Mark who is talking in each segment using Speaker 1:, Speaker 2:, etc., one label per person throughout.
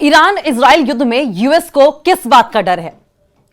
Speaker 1: Iran Israel युद्ध में US को किस बात का डर है?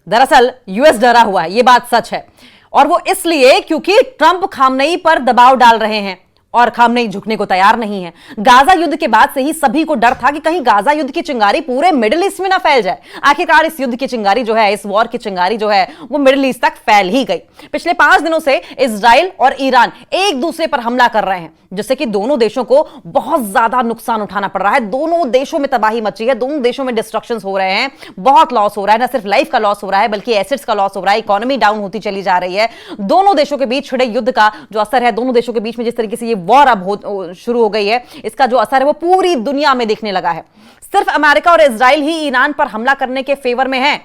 Speaker 1: दरअसल यूएस डरा हुआ है, यह बात सच है। और वो इसलिए क्योंकि ट्रंप खामनेई पर दबाव डाल रहे हैं और खामनेई झुकने को तैयार नहीं है। गाजा युद्ध के बाद से ही सभी को डर था कि कहीं गाजा युद्ध की चिंगारी पूरे मिडिल ईस्ट में ना फैल जाए। आखिरकार इस युद्ध की चिंगारी जो है, इस वॉर की चिंगारी जो है, वो मिडिल ईस्ट तक फैल ही गई। पिछले 5 दिनों से इजराइल और ईरान एक दूसरे पर हमला कर रहे हैं, जिससे कि दोनों देशों को बहुत ज्यादा नुकसान उठाना पड़ रहा है। दोनों देशों में तबाही मची है, दोनों देशों में डिस्ट्रक्शंस हो रहे हैं, बहुत लॉस हो रहा है। न सिर्फ लाइफ का लॉस हो रहा है बल्कि एसेट्स का लॉस हो रहा है, इकोनॉमी डाउन होती चली जा रही है। दोनों देशों के बीच छिड़े युद्ध का जो असर है, दोनों देशों के बीच में जिस तरीके से ये वॉर अब शुरू हो गई है, इसका जो असर है वो पूरी दुनिया में दिखने लगा है। सिर्फ अमेरिका और इजराइल ही ईरान पर हमला करने के फेवर में है।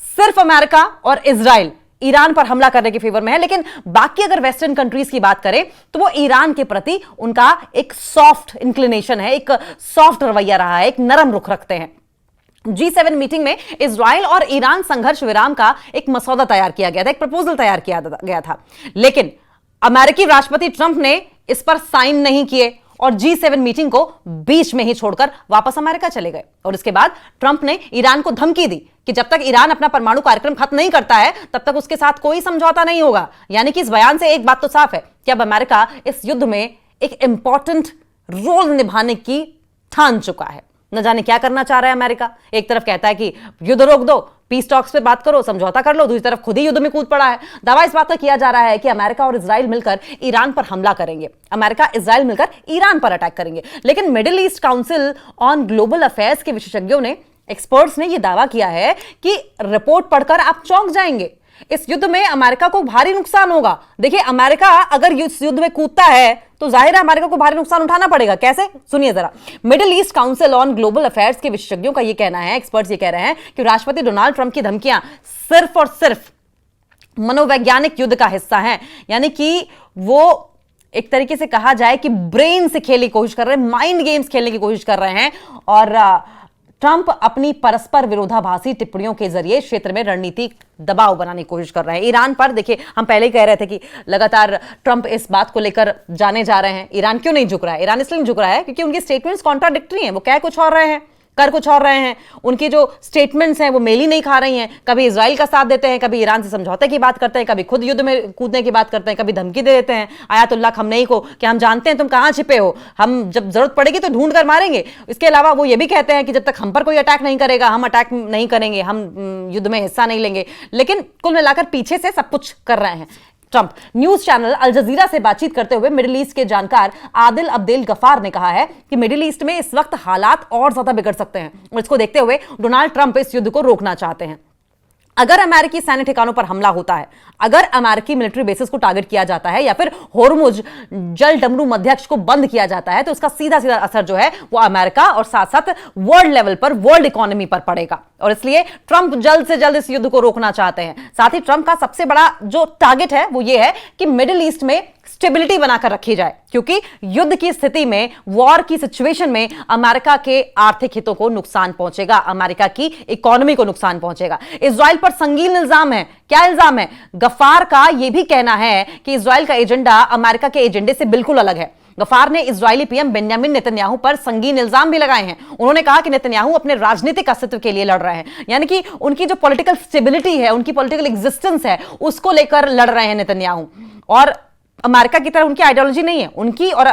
Speaker 1: सिर्फ अमेरिका और इजराइल ईरान पर हमला करने के फेवर में है, लेकिन बाकी अगर वेस्टर्न कंट्रीज की बात करें तो वो ईरान के प्रति उनका एक सॉफ्ट इंक्लिनेशन है, एक सॉफ्ट रवैया रहा है, एक नरम रुख रखते हैं। G7 मीटिंग में इजराइल और ईरान संघर्ष विराम का एक मसौदा तैयार किया गया था, एक प्रपोजल तैयार किया गया था, लेकिन अमेरिकी राष्ट्रपति ट्रंप ने इस पर साइन नहीं किए और G7 मीटिंग को बीच में ही छोड़कर वापस अमेरिका चले गए। और इसके बाद ट्रंप ने ईरान को धमकी दी कि जब तक ईरान अपना परमाणु कार्यक्रम खत्म नहीं करता है तब तक उसके साथ कोई समझौता नहीं होगा। यानी कि इस बयान से एक बात तो साफ है कि अब अमेरिका इस युद्ध में एक इंपॉर्टेंट रोल निभाने की ठान चुका है। न जाने क्या करना चाह रहा है अमेरिका। एक तरफ कहता है कि युद्ध रोक दो, पीस टॉक्स पे बात करो, समझौता कर लो, दूसरी तरफ खुद ही युद्ध में कूद पड़ा है। दावा इस बात का किया जा रहा है कि अमेरिका और इजराइल मिलकर ईरान पर हमला करेंगे, अमेरिका इजराइल मिलकर ईरान पर अटैक करेंगे। लेकिन middle east council on global affairs के विशेषज्ञों ने, एक्सपर्ट्स ने यह दावा किया है कि रिपोर्ट पढ़कर आप चौंक जाएंगे। इस युद्ध में अमेरिका को भारी नुकसान होगा। देखिए, अमेरिका अगर इस युद्ध में कूदता है तो जाहिर है अमेरिका को भारी नुकसान उठाना पड़ेगा। कैसे? सुनिए जरा। Middle east council on global affairs के विशेषज्ञों का यह कहना है, एक्सपर्ट्स ये कह रहे हैं कि राष्ट्रपति डोनाल्ड ट्रंप की धमकियां सिर्फ और सिर्फ मनोवैज्ञानिक युद्ध का हिस्सा हैं। यानी कि वो एक तरीके से कहा जाए कि ब्रेन से खेलने की कोशिश कर रहे हैं, माइंड गेम्स खेलने की कोशिश कर रहे हैं। और ट्रंप अपनी परस्पर विरोधाभासी टिप्पणियों के जरिए क्षेत्र में रणनीतिक दबाव बनाने की कोशिश कर रहे हैं ईरान पर। देखिए, हम पहले ही कह रहे थे कि लगातार ट्रंप इस बात को लेकर जाने जा रहे हैं। ईरान क्यों नहीं झुक रहा है? ईरान इसलिए नहीं झुक रहा है क्योंकि उनकी स्टेटमेंट्स कॉन्ट्राडिक्टरी हैं। वो कह कुछ और रहे हैं, कर कुछ और रहे हैं। उनकी जो स्टेटमेंट्स हैं वो मेल ही नहीं खा रही हैं। कभी इजराइल का साथ देते हैं, कभी ईरान से समझौते की बात करते हैं, कभी खुद युद्ध में कूदने की बात करते हैं, कभी धमकी दे देते हैं आयतुल्लाह खमनेई को कि हम जानते हैं तुम कहां छिपे हो, हम जब जरूरत पड़ेगी तो ढूंढ कर मारेंगे। इसके अलावा वो ये भी कहते हैं कि जब तक हम पर कोई अटैक नहीं करेगा हम अटैक नहीं करेंगे, हम युद्ध में हिस्सा नहीं लेंगे। लेकिन कुल मिलाकर पीछे से सब कुछ कर रहे हैं ट्रंप। न्यूज चैनल अल जजीरा से बातचीत करते हुए मिडिल ईस्ट के जानकार आदिल अब्देल गफार ने कहा है कि मिडिल ईस्ट में इस वक्त हालात और ज्यादा बिगड़ सकते हैं और इसको देखते हुए डोनाल्ड ट्रंप इस युद्ध को रोकना चाहते हैं। अगर अमेरिकी सैन्य ठिकानों पर हमला होता है, अगर अमेरिकी मिलिट्री बेसिस को टारगेट किया जाता है या फिर होर्मुज जल डमरू मध्यस्थ को बंद किया जाता है, तो इसका सीधा सीधा असर जो है वो अमेरिका और साथ साथ वर्ल्ड लेवल पर, वर्ल्ड इकोनॉमी पर पड़ेगा। और इसलिए ट्रंप जल्द से जल्द इस युद्ध को रोकना चाहते हैं। साथ ही ट्रंप का सबसे बड़ा जो टारगेट है वो ये है कि मिडिल ईस्ट में स्टेबिलिटी बनाकर रखी जाए, क्योंकि युद्ध की स्थिति में, वॉर की सिचुएशन में अमेरिका के आर्थिक हितों को नुकसान पहुंचेगा, अमेरिका की इकोनॉमी को नुकसान पहुंचेगा। इजराइल पर संगीन इल्जाम है। क्या इल्जाम है? गफार का यह भी कहना है कि इजराइल का एजेंडा अमेरिका के एजेंडे से बिल्कुल अलग है। गफार ने इजरायली पीएम बेंजामिन नेतन्याहू पर संगीन इल्जाम भी लगाए हैं। उन्होंने कहा कि नेतन्याहू अपने राजनीतिक अस्तित्व के लिए लड़ रहे हैं, यानी कि उनकी जो पॉलिटिकल स्टेबिलिटी है, उनकी पॉलिटिकल एग्जिस्टेंस है, उसको लेकर लड़ रहे हैं नेतन्याहू। और अमेरिका की तरह उनकी आइडियोलॉजी नहीं है। उनकी और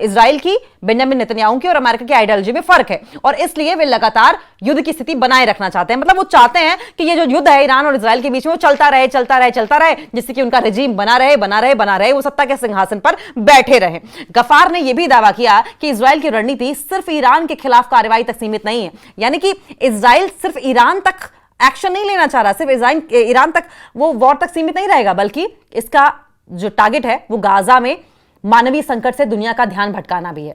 Speaker 1: इजराइल की, बेंजामिन नेतन्याहू की और अमेरिका की आइडियोलॉजी में फर्क है और इसलिए वे लगातार युद्ध की स्थिति बनाए रखना चाहते हैं। मतलब वो चाहते हैं कि ये जो युद्ध है ईरान और इजराइल के बीच में वो चलता रहे, चलता रहे, चलता रहे, जिससे कि उनका रेजीम बना रहे, बना रहे, बना रहे, वो सत्ता के सिंहासन पर बैठे रहे। गफार ने यह भी दावा किया कि इजराइल की रणनीति सिर्फ ईरान के खिलाफ कार्रवाई तक सीमित नहीं है। यानी कि इजराइल सिर्फ ईरान तक एक्शन नहीं लेना चाह रहा, सिर्फ ईरान तक वो वॉर तक सीमित नहीं रहेगा, बल्कि इसका जो टारगेट है वो गाजा में मानवीय संकट से दुनिया का ध्यान भटकाना भी है।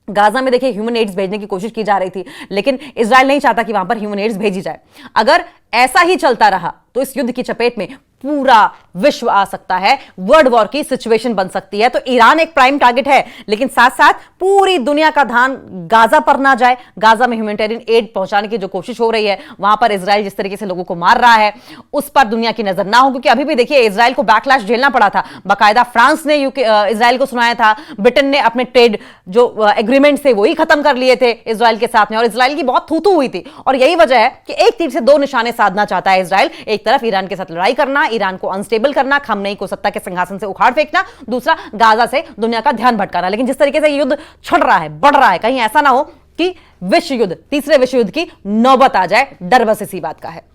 Speaker 1: गाजा में देखिए ह्यूमन एड्स भेजने की कोशिश की जा रही थी, लेकिन इजराइल नहीं चाहता कि वहां पर ह्यूमन एड्स भेजी जाए। अगर ऐसा ही चलता रहा तो इस युद्ध की चपेट में पूरा विश्व आ सकता है, वर्ल्ड वॉर की सिचुएशन बन सकती है। तो ईरान एक प्राइम टारगेट है, लेकिन साथ साथ पूरी दुनिया का ध्यान गाजा पर ना जाए। गाजा में ह्यूमैनिटेरियन एड पहुंचाने की जो कोशिश हो रही है, वहां पर इजराइल जिस तरीके से लोगों को मार रहा है, उस पर दुनिया की नजर ना हो, क्योंकि अभी भी देखिए इजराइल को बैकलैश झेलना पड़ा था। बाकायदा फ्रांस ने इजराइल को सुनाया था, ब्रिटेन ने अपने ट्रेड जो एग्रीमेंट थे वही खत्म कर लिए थे इजराइल के साथ में, और इजराइल की बहुत थूथू हुई थी। और यही वजह है कि एक तीर से दो निशाने साधना चाहता है इजराइल। एक तरफ ईरान के साथ लड़ाई करना, ईरान को अनस्टेबल करना, खamenei को सत्ता के सिंहासन से उखाड़ फेंकना, दूसरा गाजा से दुनिया का ध्यान भटकाना। लेकिन जिस तरीके से युद्ध छिड़ रहा है, बढ़ रहा है, कहीं ऐसा ना हो कि विश्व युद्ध, तीसरे विश्व युद्ध की नौबत आ जाए। डर बस इसी बात का है।